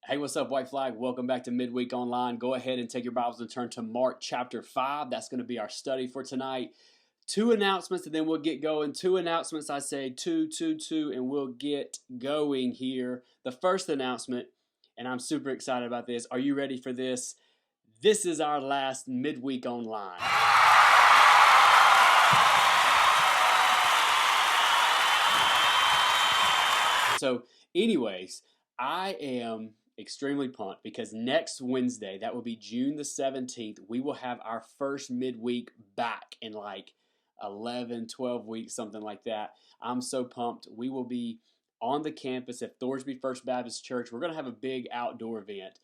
Hey, what's up, Whiteflag? Welcome back to Midweek Online. Go ahead and take your Bibles and turn to Mark chapter 5. That's going to be our study for tonight. Two announcements, and then we'll get going. Two announcements, I say two, and we'll get going here. The first announcement, and I'm super excited about this. Are you ready for this? This is our last Midweek Online. So, anyways, I am extremely pumped because next Wednesday, that will be June the 17th, we will have our first midweek back in like 11, 12 weeks, something like that. I'm so pumped. We will be on the campus at Thorsby First Baptist Church. We're going to have a big outdoor event.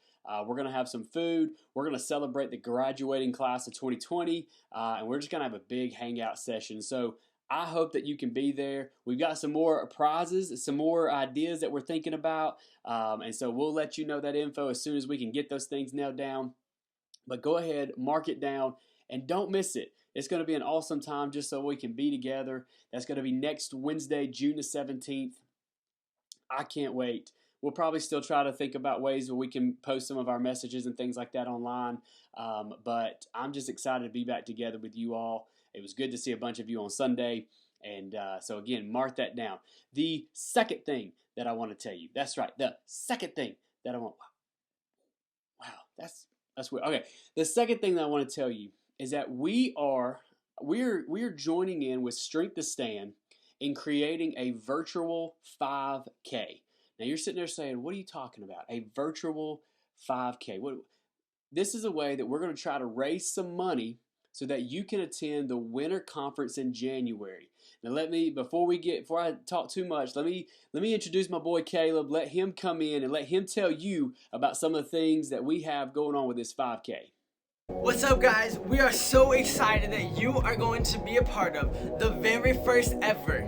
We're going to have some food. We're going to celebrate the graduating class of 2020, and we're just going to have a big hangout session. So I hope that you can be there. We've got some more prizes, some more ideas that we're thinking about, and so we'll let you know that info as soon as we can get those things nailed down. But go ahead, mark it down, and don't miss it. It's going to be an awesome time just so we can be together. That's going to be next Wednesday, June the 17th. I can't wait. We'll probably still try to think about ways where we can post some of our messages and things like that online, but I'm just excited to be back together with you all. It was good to see a bunch of you on Sunday, and so again, mark that down. The second thing that I want to tell you, that's right, the second thing that I want, wow, that's weird. Okay, the second thing that I want to tell you is that we're joining in with Strength to Stand in creating a virtual 5K. Now you're sitting there saying, what are you talking about? A virtual 5K. This is a way that we're going to try to raise some money so that you can attend the winter conference in January. Now before I talk too much, let me introduce my boy Caleb. Let him come in and let him tell you about some of the things that we have going on with this 5K. What's up, guys? We are so excited that you are going to be a part of the very first ever,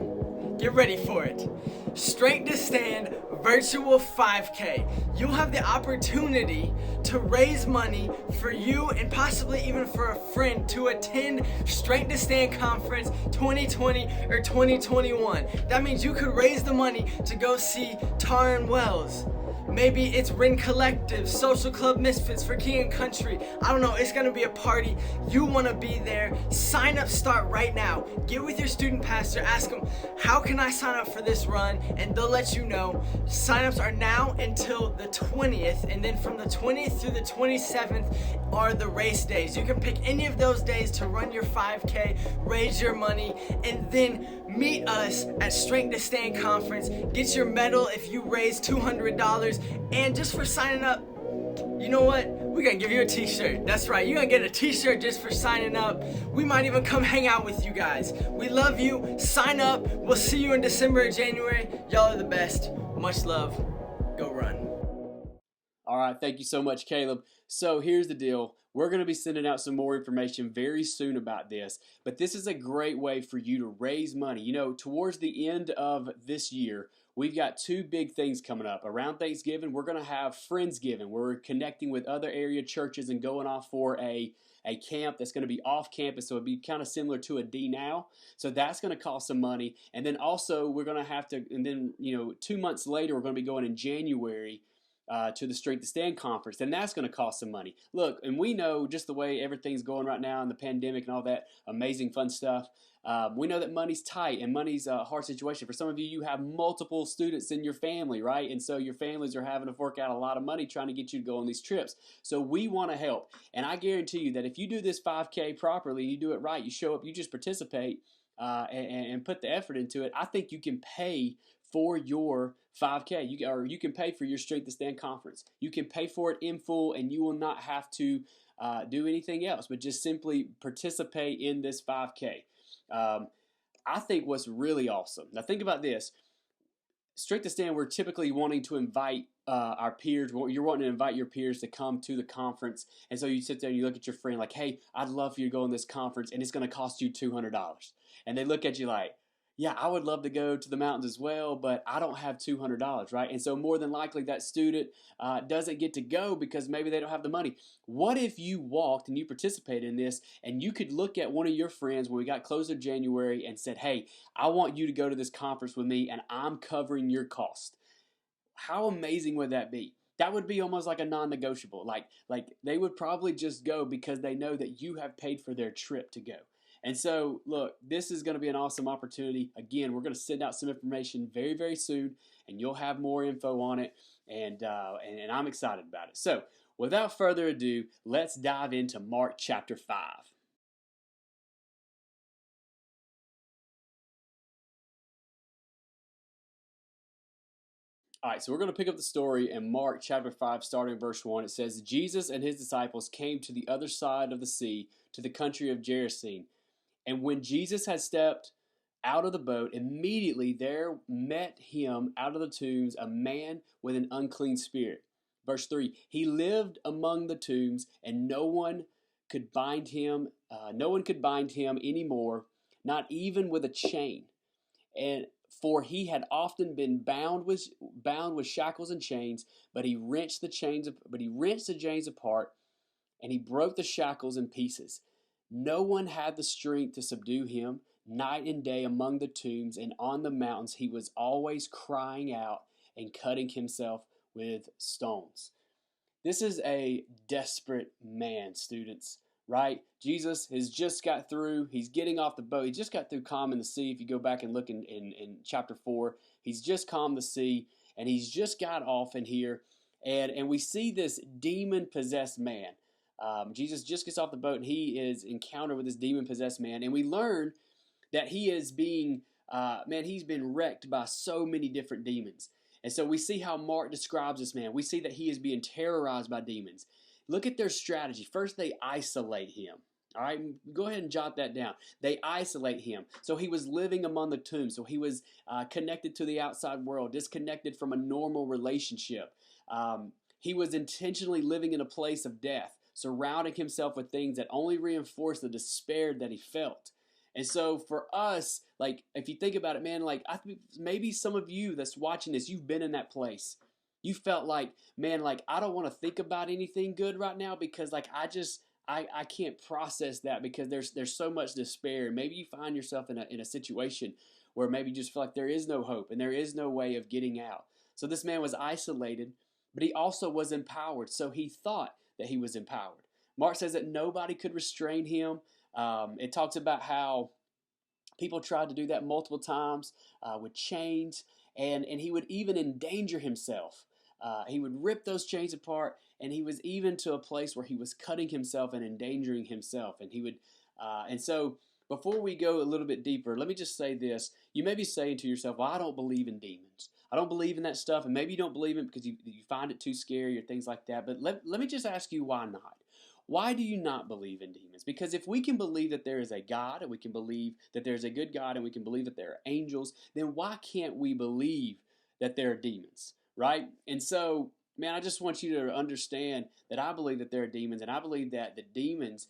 get ready for it, Strength to Stand virtual 5K. You'll have the opportunity to raise money for you and possibly even for a friend to attend Strength to Stand Conference 2020 or 2021. That means you could raise the money to go see Taryn Wells. Maybe it's Rin Collective, Social Club Misfits for King and Country. I don't know, it's gonna be a party. You wanna be there. Sign up, start right now. Get with your student pastor, ask them, how can I sign up for this run? And they'll let you know. Signups are now until the 20th, and then from the 20th through the 27th are the race days. You can pick any of those days to run your 5K, raise your money, and then meet us at Strength to Stand Conference. Get your medal if you raise $200. And just for signing up, you know what? We're gonna give you a t-shirt. That's right, you're gonna get a t-shirt just for signing up. We might even come hang out with you guys. We love you. Sign up. We'll see you in December or January. Y'all are the best. Much love. Go run. All right, thank you so much, Caleb. So here's the deal. We're going to be sending out some more information very soon about this, but this is a great way for you to raise money. You know, towards the end of this year, we've got two big things coming up. Around Thanksgiving, we're going to have Friendsgiving. We're connecting with other area churches and going off for a camp that's going to be off campus, so it'd be kind of similar to a D Now. So that's going to cost some money. And then also we're going to have to, and then, 2 months later, we're going to be going in January to the Strength to Stand conference, and that's going to cost some money. Look, and we know just the way everything's going right now in the pandemic and all that amazing fun stuff. We know that money's tight and money's a hard situation. For some of you, you have multiple students in your family, right? And so your families are having to fork out a lot of money trying to get you to go on these trips. So we want to help. And I guarantee you that if you do this 5K properly, you do it right, you show up, you just participate and put the effort into it, I think you can pay for your 5K. You can pay for your Strength to Stand conference. You can pay for it in full, and you will not have to do anything else, but just simply participate in this 5K. I think what's really awesome, now think about this, Strength to Stand, we're typically wanting to invite our peers. You're wanting to invite your peers to come to the conference, and so you sit there and you look at your friend like, hey, I'd love for you to go on this conference, and it's going to cost you $200. And they look at you like, yeah, I would love to go to the mountains as well, but I don't have $200, right? And so more than likely that student doesn't get to go because maybe they don't have the money. What if you walked and you participated in this and you could look at one of your friends when we got close to January and said, hey, I want you to go to this conference with me and I'm covering your cost. How amazing would that be? that would be almost like a non-negotiable. Like they would probably just go because they know that you have paid for their trip to go. And so, look, this is going to be an awesome opportunity. Again, we're going to send out some information very, very soon, and you'll have more info on it. And I'm excited about it. So, without further ado, let's dive into Mark chapter 5. All right, so we're going to pick up the story in Mark chapter 5, starting verse 1. It says, Jesus and his disciples came to the other side of the sea, to the country of Gerasene. And when Jesus had stepped out of the boat, immediately there met him out of the tombs a man with an unclean spirit. Verse 3, he lived among the tombs, and no one could bind him anymore, not even with a chain. And for he had often been bound with shackles and chains, but he wrenched the chains apart, and he broke the shackles in pieces. No one had the strength to subdue him. Night and day among the tombs and on the mountains, he was always crying out and cutting himself with stones. This is a desperate man, students, right? Jesus has just got through. He's getting off the boat. He just got through calming the sea. If you go back and look in chapter 4, he's just calmed the sea, and he's just got off in here. And we see this demon-possessed man. Jesus just gets off the boat, and he is encountered with this demon-possessed man. And we learn that he is he's been wrecked by so many different demons. And so we see how Mark describes this man. We see that he is being terrorized by demons. Look at their strategy. First, they isolate him. All right, go ahead and jot that down. They isolate him. So he was living among the tombs. So he was connected to the outside world, disconnected from a normal relationship. He was intentionally living in a place of death, surrounding himself with things that only reinforced the despair that he felt. And so for us, like, if you think about it, man, like, maybe some of you that's watching this, you've been in that place. You felt like, man, like, I don't want to think about anything good right now because, like, I can't process that because there's so much despair. Maybe you find yourself in a situation where maybe you just feel like there is no hope and there is no way of getting out. So this man was isolated, but he also was empowered. So he thought that he was empowered. Mark says that nobody could restrain him. It talks about how people tried to do that multiple times with chains, and he would even endanger himself. He would rip those chains apart, and he was even to a place where he was cutting himself and endangering himself. And so before we go a little bit deeper, let me just say this. You may be saying to yourself, well, I don't believe in demons. I don't believe in that stuff, and maybe you don't believe it because you find it too scary or things like that. But let me just ask you, why not? Why do you not believe in demons? Because if we can believe that there is a God, and we can believe that there's a good God, and we can believe that there are angels, then why can't we believe that there are demons, right? And so, man, I just want you to understand that I believe that there are demons, and I believe that the demons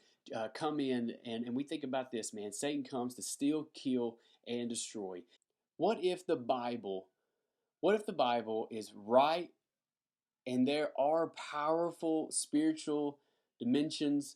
come in, and we think about this, man. Satan comes to steal, kill, and destroy. What if the Bible, what if the Bible is right, and there are powerful spiritual dimensions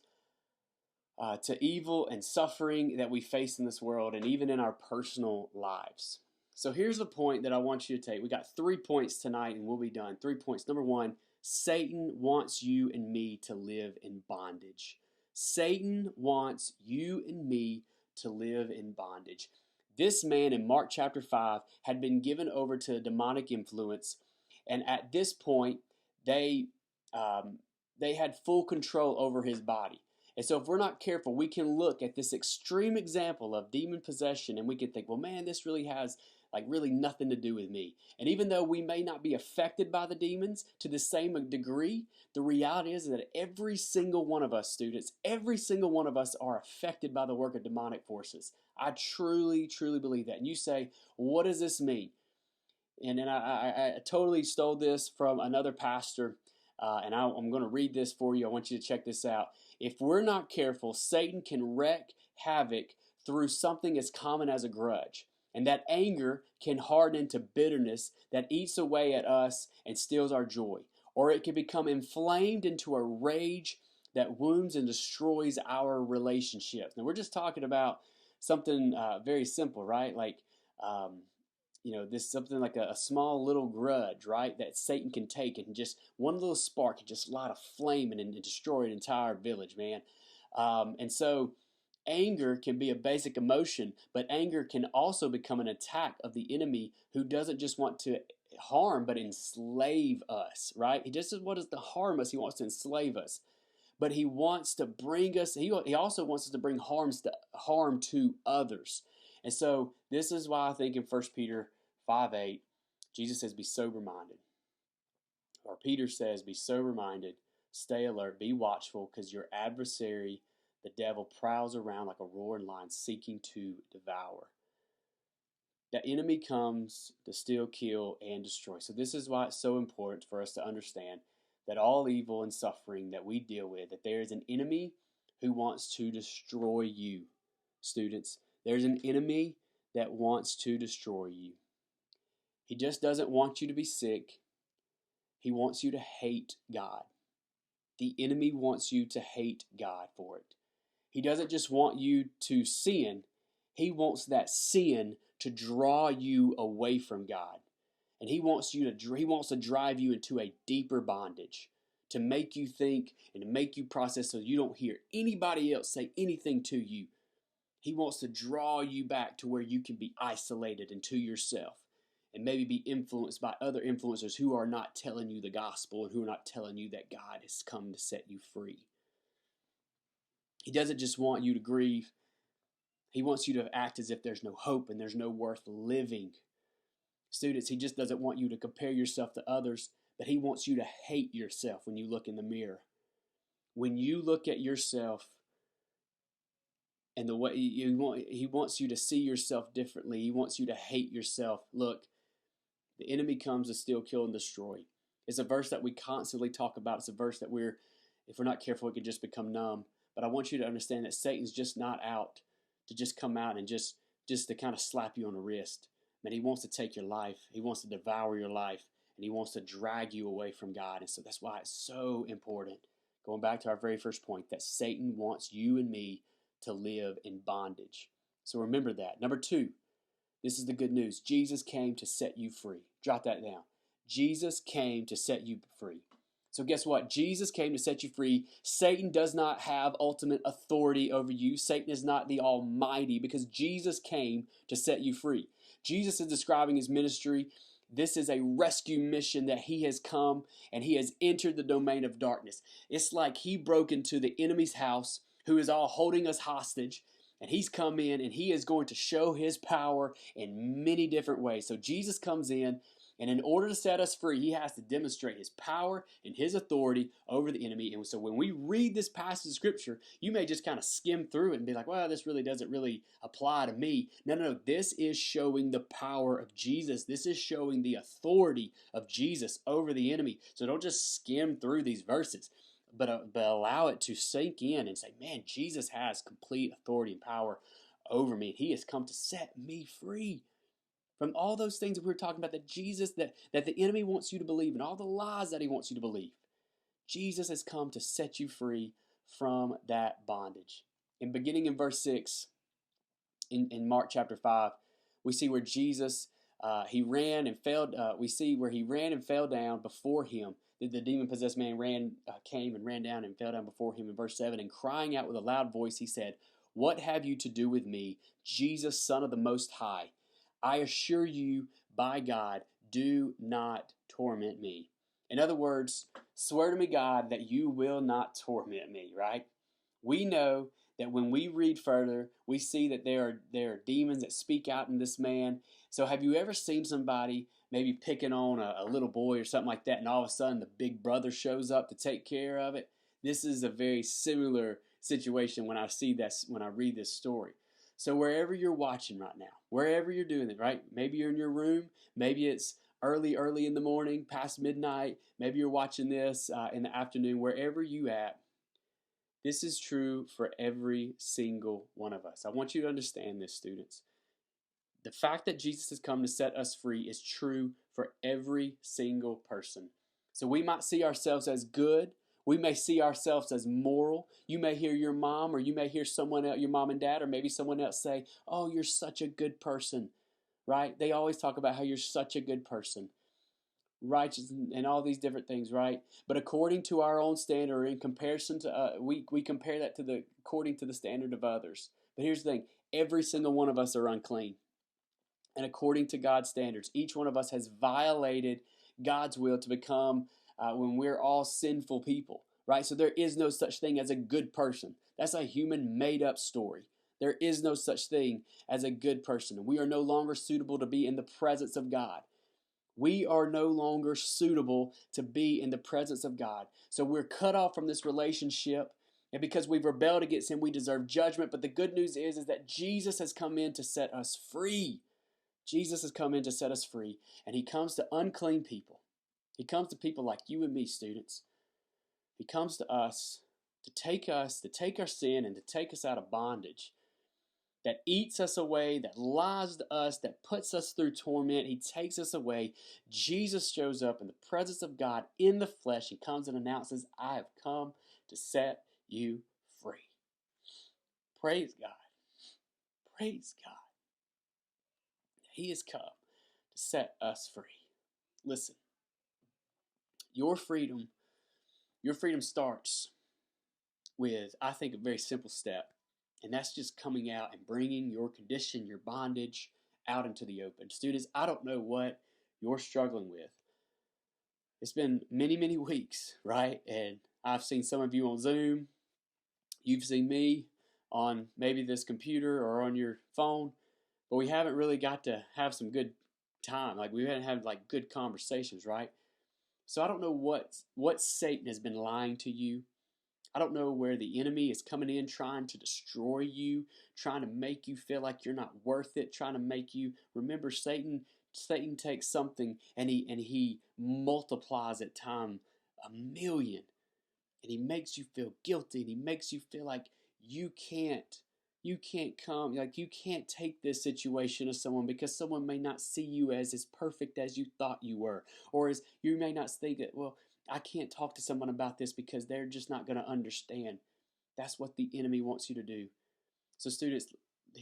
to evil and suffering that we face in this world and even in our personal lives? So here's the point that I want you to take. We got 3 points tonight and we'll be done. 3 points. Number 1, Satan wants you and me to live in bondage. Satan wants you and me to live in bondage. This man in Mark chapter 5 had been given over to a demonic influence, and at this point, they had full control over his body. And so if we're not careful, we can look at this extreme example of demon possession and we can think, well, man, this really has like really nothing to do with me. And even though we may not be affected by the demons to the same degree, the reality is that every single one of us, students, every single one of us are affected by the work of demonic forces. I truly, truly believe that. And you say, what does this mean? And then I totally stole this from another pastor, and I'm going to read this for you. I want you to check this out. If we're not careful, Satan can wreak havoc through something as common as a grudge. And that anger can harden into bitterness that eats away at us and steals our joy. Or it can become inflamed into a rage that wounds and destroys our relationships. Now, we're just talking about something very simple, right? Like, this something like a small little grudge, right? That Satan can take and just one little spark can just light a flame and destroy an entire village, man. And so anger can be a basic emotion, but anger can also become an attack of the enemy who doesn't just want to harm but enslave us, right? He just doesn't want us to harm us, he wants to enslave us. But he wants to bring us, he also wants us to bring harm to others. And so this is why I think in 1 Peter 5:8, Jesus says, be sober minded. Or Peter says, be sober minded, stay alert, be watchful, because your adversary, the devil, prowls around like a roaring lion seeking to devour. The enemy comes to steal, kill, and destroy. So this is why it's so important for us to understand that all evil and suffering that we deal with, that there is an enemy who wants to destroy you, students. There's an enemy that wants to destroy you. He just doesn't want you to be sick. He wants you to hate God. The enemy wants you to hate God for it. He doesn't just want you to sin. He wants that sin to draw you away from God. And he wants to drive you into a deeper bondage, to make you think and to make you process so you don't hear anybody else say anything to you. He wants to draw you back to where you can be isolated into yourself and maybe be influenced by other influencers who are not telling you the gospel and who are not telling you that God has come to set you free. He doesn't just want you to grieve. He wants you to act as if there's no hope and there's no worth living. Students, he just doesn't want you to compare yourself to others, but he wants you to hate yourself when you look in the mirror. When you look at yourself and the way he wants you to see yourself differently. He wants you to hate yourself. Look, the enemy comes to steal, kill, and destroy. It's a verse that we constantly talk about. It's a verse that if we're not careful, it could just become numb. But I want you to understand that Satan's just not out to just come out and just to kind of slap you on the wrist. Man, he wants to take your life. He wants to devour your life. And he wants to drag you away from God. And so that's why it's so important, going back to our very first point, that Satan wants you and me to live in bondage. So remember that. Number 2, this is the good news. Jesus came to set you free. Jot that down. Jesus came to set you free. So guess what? Jesus came to set you free. Satan does not have ultimate authority over you. Satan is not the Almighty, because Jesus came to set you free. Jesus is describing his ministry. This is a rescue mission that he has come and he has entered the domain of darkness. It's like he broke into the enemy's house, who is all holding us hostage, and he's come in and he is going to show his power in many different ways. So Jesus comes in, and in order to set us free, he has to demonstrate his power and his authority over the enemy. And so when we read this passage of scripture, you may just kind of skim through it and be like, well, this really doesn't really apply to me. No. This is showing the power of Jesus. This is showing the authority of Jesus over the enemy. So don't just skim through these verses, but allow it to sink in and say, man, Jesus has complete authority and power over me. He has come to set me free from all those things that we were talking about, that the enemy wants you to believe, and all the lies that he wants you to believe. Jesus has come to set you free from that bondage. And beginning in verse 6, in Mark chapter 5, we see where Jesus, he ran and fell. We see where he ran and fell down before him. The demon-possessed man came and ran down and fell down before him in verse 7. And crying out with a loud voice, he said, "What have you to do with me, Jesus, Son of the Most High? I assure you, by God, do not torment me." In other words, swear to me, God, that you will not torment me, right? We know that when we read further, we see that there are demons that speak out in this man. So have you ever seen somebody maybe picking on a little boy or something like that, and all of a sudden the big brother shows up to take care of it? This is a very similar situation when I read this story. So wherever you're watching right now, wherever you're doing it, right? Maybe you're in your room, maybe it's early in the morning, past midnight, maybe you're watching this in the afternoon, wherever you at, this is true for every single one of us. I want you to understand this, students. The fact that Jesus has come to set us free is true for every single person. So we might see ourselves as good. We may see ourselves as moral. You may hear your mom, or you may hear someone else, your mom and dad, or maybe someone else say, "Oh, you're such a good person." right? They always talk about how you're such a good person, righteous, and all these different things, right? But according to our own standard, or in comparison to we compare that to the according to the standard of others. But here's the thing: every single one of us are unclean, and according to God's standards, each one of us has violated God's will to become when we're all sinful people, right? So there is no such thing as a good person. That's a human made up story. There is no such thing as a good person. We are no longer suitable to be in the presence of God. We are no longer suitable to be in the presence of God. So we're cut off from this relationship. And because we've rebelled against Him, we deserve judgment. But the good news is that Jesus has come in to set us free. Jesus has come in to set us free. And He comes to unclean people. He comes to people like you and me, students. He comes to us, to take our sin and to take us out of bondage that eats us away, that lies to us, that puts us through torment. He takes us away. Jesus shows up in the presence of God in the flesh. He comes and announces, I have come to set you free. Praise God. Praise God. He has come to set us free. Listen, your freedom starts with, I think, a very simple step. And that's just coming out and bringing your condition, your bondage, out into the open. Students, I don't know what you're struggling with. It's been many, many weeks, right? And I've seen some of you on Zoom. You've seen me on maybe this computer or on your phone. But we haven't really got to have some good time. Like we haven't had like good conversations, right? So I don't know what Satan has been lying to you. I don't know where the enemy is coming in trying to destroy you, trying to make you feel like you're not worth it, trying to make you remember Satan takes something and he multiplies it time 1,000,000, and he makes you feel guilty, and he makes you feel like you can't take this situation to someone because someone may not see you as perfect as you thought you were, or as you may not think that, well, I can't talk to someone about this because they're just not going to understand. That's what the enemy wants you to do. So students,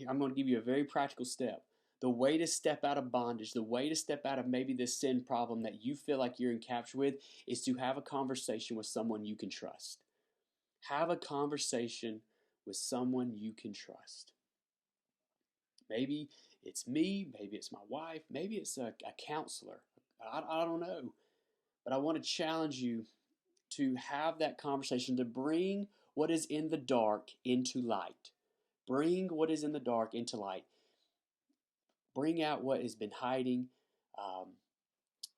I'm going to give you a very practical step. The way to step out of bondage, the way to step out of maybe this sin problem that you feel like you're in capture with, is to have a conversation with someone you can trust. Have a conversation with someone you can trust. Maybe it's me, maybe it's my wife, maybe it's a counselor. I don't know. But I want to challenge you to have that conversation, to bring what is in the dark into light. Bring what is in the dark into light. Bring out what has been hiding.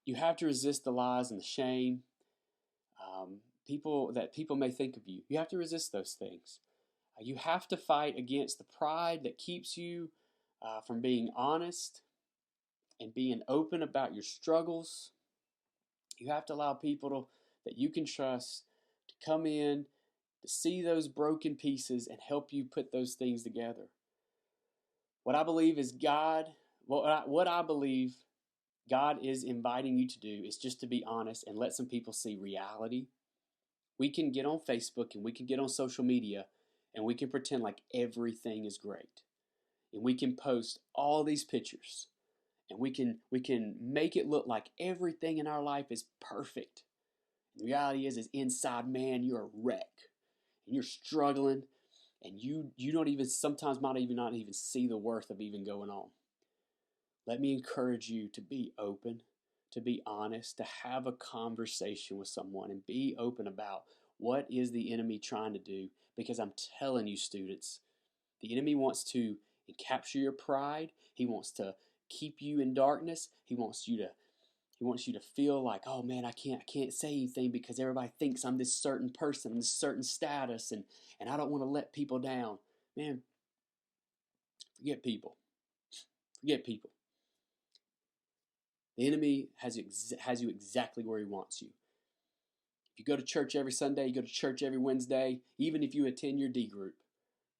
You have to resist the lies and the shame. People may think of you. You have to resist those things. You have to fight against the pride that keeps you from being honest and being open about your struggles. You have to allow people that you can trust to come in, to see those broken pieces and help you put those things together. What I believe is what I believe God is inviting you to do is just to be honest and let some people see reality. We can get on Facebook and we can get on social media and we can pretend like everything is great. And we can post all these pictures and we can make it look like everything in our life is perfect. The reality is inside, man, you're a wreck. And you're struggling, and you don't even, sometimes might even not even see the worth of even going on. Let me encourage you to be open, to be honest, to have a conversation with someone and be open about what is the enemy trying to do. Because I'm telling you, students, the enemy wants to capture your pride. He wants to keep you in darkness. He wants you to feel like, oh man, I can't say anything because everybody thinks I'm this certain person, I'm this certain status, and I don't want to let people down. Man, forget people. Forget people. The enemy has you exactly where he wants you. If you go to church every Sunday, you go to church every Wednesday, even if you attend your D group,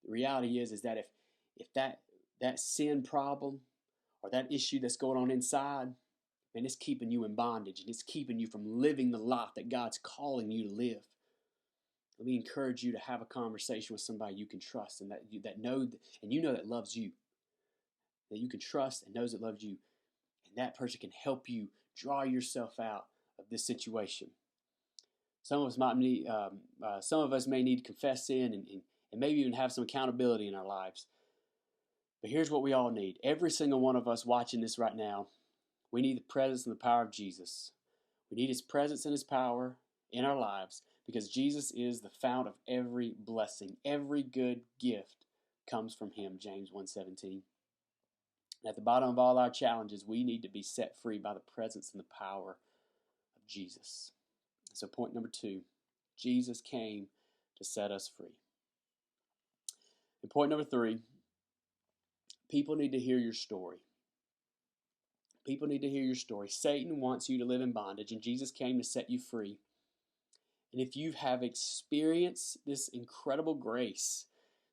the reality is that if that sin problem or that issue that's going on inside, and it's keeping you in bondage and it's keeping you from living the life that God's calling you to live. Let me encourage you to have a conversation with somebody you can trust and that know that loves you. that you can trust and knows it loves you. And that person can help you draw yourself out of this situation. Some of us may need to confess sin and maybe even have some accountability in our lives. But here's what we all need. Every single one of us watching this right now, we need the presence and the power of Jesus. We need his presence and his power in our lives because Jesus is the fount of every blessing. Every good gift comes from him, James 1:17. At the bottom of all our challenges, we need to be set free by the presence and the power of Jesus. So point number 2, Jesus came to set us free. And point number 3, people need to hear your story. People need to hear your story. Satan wants you to live in bondage, and Jesus came to set you free. And if you have experienced this incredible grace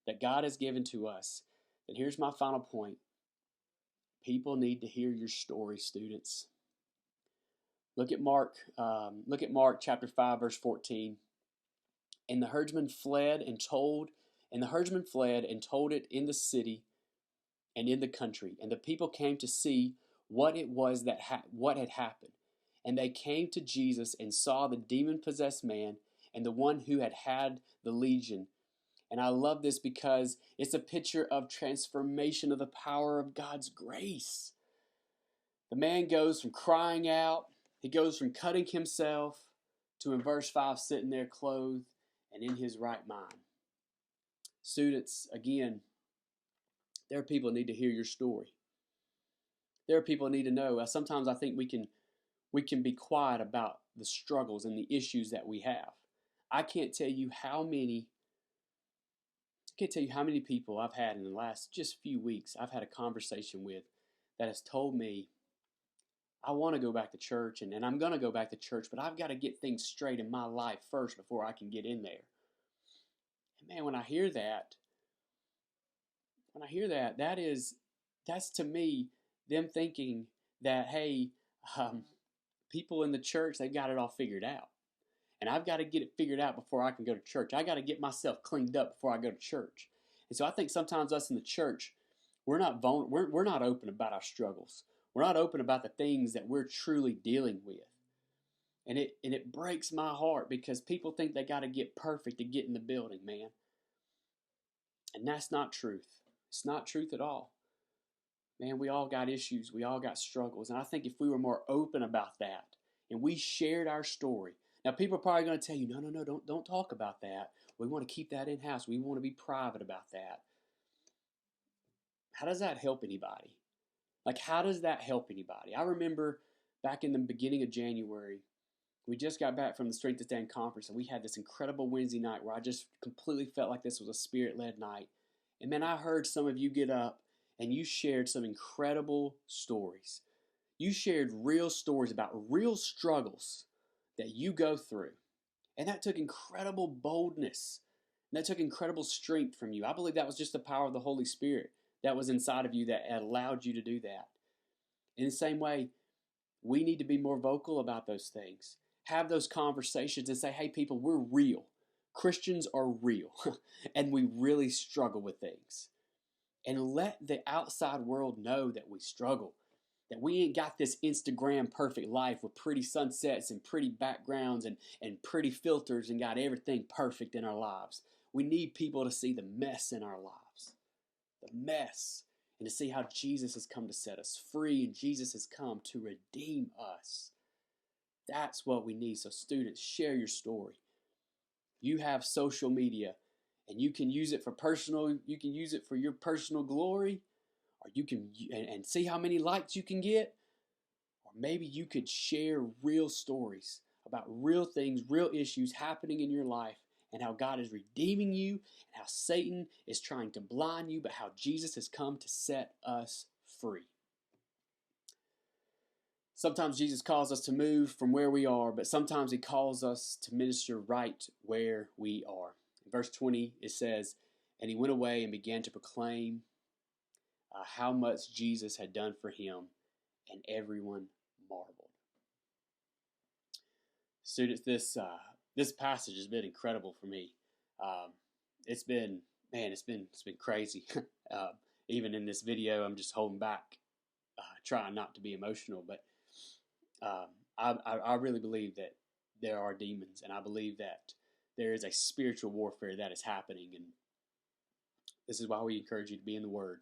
that God has given to us, then here's my final point. People need to hear your story, students. Look at Mark chapter 5, verse 14. And the herdsman fled and told it in the city and in the country. And the people came to see what it was what had happened. And they came to Jesus and saw the demon-possessed man and the one who had the legion. And I love this because it's a picture of transformation of the power of God's grace. The man goes from crying out, he goes from cutting himself to, in verse 5, sitting there clothed and in his right mind. Students, again, there are people who need to hear your story. There are people who need to know. Sometimes I think we can be quiet about the struggles and the issues that we have. I can't tell you how many people I've had in the last just few weeks I've had a conversation with that has told me, I want to go back to church and I'm going to go back to church, but I've got to get things straight in my life first before I can get in there. And man, when I hear that, that's to me them thinking that, hey, people in the church, they've got it all figured out. And I've got to get it figured out before I can go to church. I got to get myself cleaned up before I go to church. And so I think sometimes us in the church, we're not open about our struggles. We're not open about the things that we're truly dealing with. And it breaks my heart because people think they got to get perfect to get in the building, man. And that's not truth. It's not truth at all. Man, we all got issues. We all got struggles. And I think if we were more open about that and we shared our story. Now, people are probably going to tell you, no, don't talk about that. We want to keep that in-house. We want to be private about that. How does that help anybody? Like, how does that help anybody? I remember back in the beginning of January, we just got back from the Strength to Stand conference, and we had this incredible Wednesday night where I just completely felt like this was a Spirit-led night. And man, I heard some of you get up and you shared some incredible stories. You shared real stories about real struggles that you go through. And that took incredible boldness. And that took incredible strength from you. I believe that was just the power of the Holy Spirit that was inside of you that allowed you to do that. In the same way, we need to be more vocal about those things. Have those conversations and say, hey, people, we're real. Christians are real. And we really struggle with things. And let the outside world know that we struggle. That we ain't got this Instagram perfect life with pretty sunsets and pretty backgrounds and pretty filters and got everything perfect in our lives. We need people to see the mess in our lives. The mess. And to see how Jesus has come to set us free and Jesus has come to redeem us. That's what we need. So students, share your story. You have social media and you can use it for your personal glory, or you can and see how many likes you can get. Or maybe you could share real stories about real things, real issues happening in your life and how God is redeeming you and how Satan is trying to blind you, but how Jesus has come to set us free. Sometimes Jesus calls us to move from where we are, but sometimes he calls us to minister right where we are. In verse 20, it says, and he went away and began to proclaim how much Jesus had done for him, and everyone marveled. Students, this passage has been incredible for me. It's been crazy. Even in this video, I'm just holding back, trying not to be emotional. But I really believe that there are demons, and I believe that there is a spiritual warfare that is happening. And this is why we encourage you to be in the Word.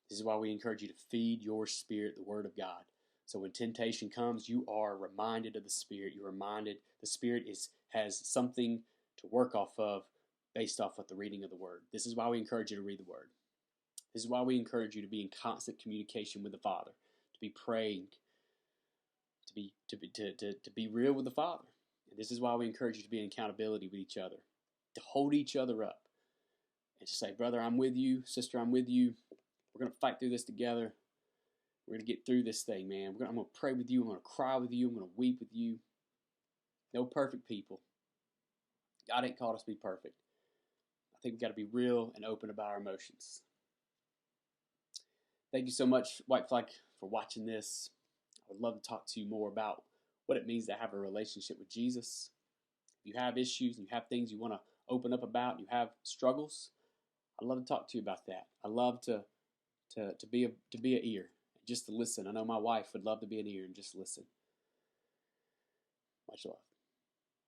This is why we encourage you to feed your spirit the Word of God. So when temptation comes, you are reminded of the Spirit. You're reminded the Spirit has something to work off of based off of the reading of the Word. This is why we encourage you to read the Word. This is why we encourage you to be in constant communication with the Father, to be praying, to be real with the Father. And this is why we encourage you to be in accountability with each other, to hold each other up, and to say, brother, I'm with you, sister, I'm with you. We're going to fight through this together. We're going to get through this thing, man. I'm going to pray with you. I'm going to cry with you. I'm going to weep with you. No perfect people. God ain't called us to be perfect. I think we've got to be real and open about our emotions. Thank you so much, Whiteflag, for watching this. I would love to talk to you more about what it means to have a relationship with Jesus. If you have issues and you have things you want to open up about and you have struggles, I'd love to talk to you about that. I love to be an ear, just to listen. I know my wife would love to be an ear and just listen. Much love.